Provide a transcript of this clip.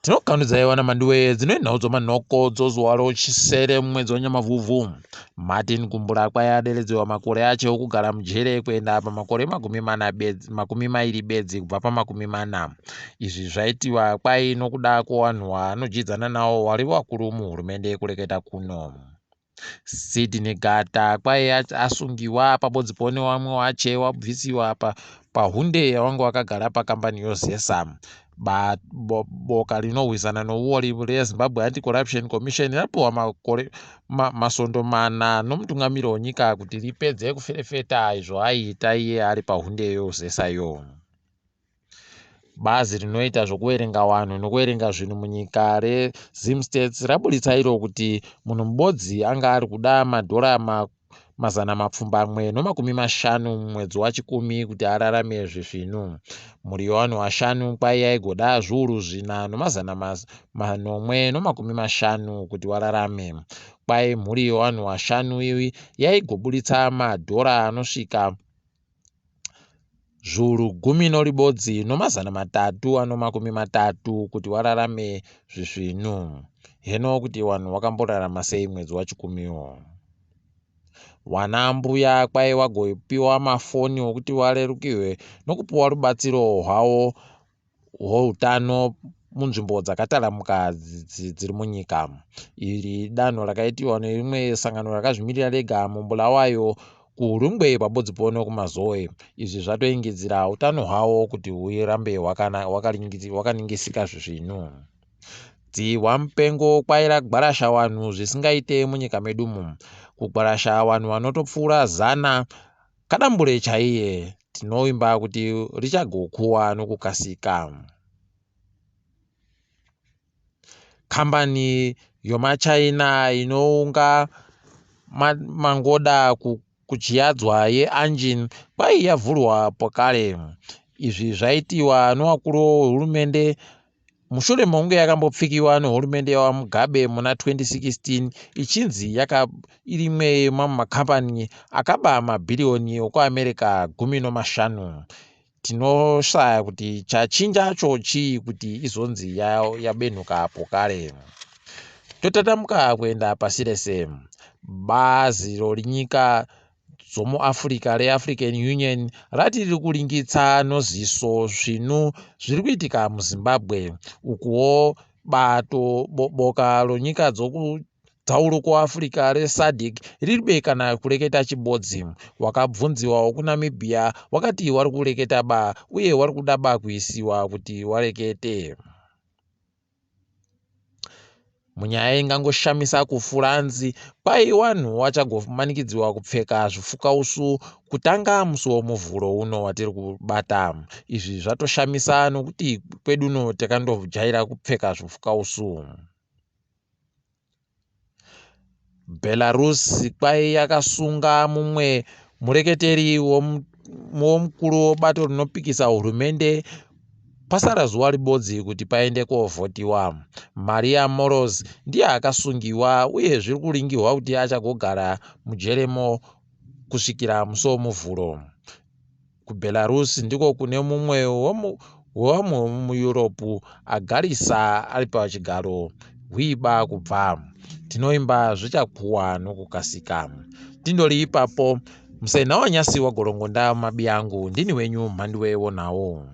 Tinokanudzaiwa naMhanduwe dzinoenda dzomanhoko dzozuwa chisere mumwedzi weNyamavhuvhu. Martin Kumbula yaderedzewa makore ache okugara mujere kuenda pamakore 20 bedzi kubva pa40. Izvi zvaitiwa nokuda kwevanhu vaanodyidzana navo vari vakuru muhurumende kureketa kuno. Sydney Gata asungiwa pabodzipone wamwe wache wabvisiwa pahunde yawanga wakagara pakambani yozesa. Boka rinorwisana nouori reZimbabwe Anti-Corruption Commission rapiwa masondo 4 nomutungamiri wenyika kuti ripedze kuferefeta izvo aiita iye ari pahunde yozesayo. Bazi rinoita zvokuverenga vanhu nokuverenga zvinhu munyika reZim-States raburitsa iro kuti munhu mubodzi anga ari kuda $150 mumwedzi wachikumi kuti ararame zvezvinhu. Mhuri yevanhu vashanu yaigoda zviuru 4,950 kuti vararame. Mhuri yevanhu vashanu yaigoburitsa $10 anosvika zviuru 10,330 kuti vararame zvezvinhu. Heno kuti vanhu vakamborarama sei mwedzi wachikumiwo. Wana mbuya vagopiwa mafoni okuti varerukirwe nokupiwa rubatsiro hwavo hwoutano munzvimbo dzakataramuka dziri munyika. Iri danho rakaitiwa nerimwe sangano rakazvimirira rega muBulawayo kuRungwe pabodzipone kumazoe. Izvi zvatoingidzira utano hwavo kuti hurambe hwakaningisika zvezvinhu. Dzihwa mupengo ragwarasha vanhu zvisingaite munyika medumu. Kugwarasha vanhu vanotopfuura 100 kadambure chaiye. Tinovimba kuti richagokuwa nokukasika. Kambani yomaChina inounga mangoda kuchiadzwa yeEngine yavhurwa pokare. Izvi zvaitiwa novakuru vehurumende mushure mokunge yakambopfikiwa nehurumende yaMugabe muna 2016 ichinzi irimwe yemamakambani akaba mabhiriyoni ekuAmerica 15. Tinoshaya kuti chachinja chii kuti izonzi yabenhuka pokare. Totatamuka kuenda pasi rese. Bazi renyika dzomuAfrica reAfrican Union rati riri kuringitsa noziso zvinhu zviri kuitika muZimbabwe. Ukuwo boka renyika dzokudzauro kuAfrica reSADC riri kana kureketa chibodzi. Wakabvunziwa kuNamibia wakati wari kureketa uye wari kuda kuisiwa kuti warekete. Munyaya ingangoshamisa kufuranzi vanhu vachagomanikidziwa kupfeka zvifukausu kutanga musi womuvhuro uno watiri kubata. Izvi zvatoshamisa nokuti kweduno takandojaira kupfeka zvifukausu. Belarus yakasunga mumwe mureketeri womukuru webato rinopikisa hurumende pasara zuva ribodzi kuti paende kovhotiwa. Maria Moros ndiye akasungiwa uye zviri kuringirwa kuti achagogara mujeremo kusvikira musi womuvhuro. KuBelarus ndiko kune mumwe wevamwe muEurope agarisa ari pachigaro hwiba kubva. Tinoimba zvichakuwa nokukasika. Tindori ipapo. Musenha wanyasi wagorongonda mabiyangu. Ndini wenyu Mhanduwe wonawo.